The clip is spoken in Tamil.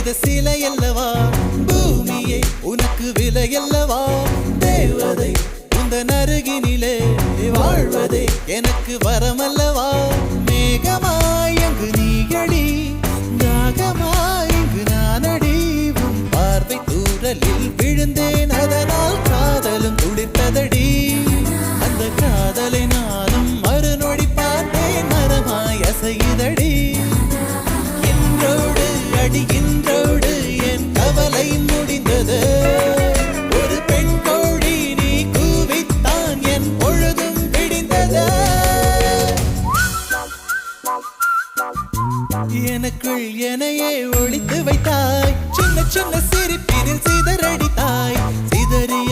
செய்த சிலை அல்லவா பூமியே உனக்கு விலை அல்லவா தேவதை உந்தன் அருகினிலே வாழ்வதே எனக்கு வரமல்லவா மேகமாய் அங்கு நீயடி தாகமாய் இங்கு நானடி உன் பார்வை தூரலில் விழுந்தேன் அதனால் காதலும் துளிர்த்ததடி அந்த காதலை நானும் மறுநொடி பார்த்தேன் மரமாய் அசையுதடி இன்றோடு அடி இன்றோடு என் கவலை முடிந்தது ஒரு பெண் கோழி நீ கூவித்தான் என் பொழுதும் விடிந்தது எனக்குள் எனையே ஒழித்து வைத்தாய் சின்ன சின்ன சிரிப்பினில் சிதறடித்தாய் சிதறிய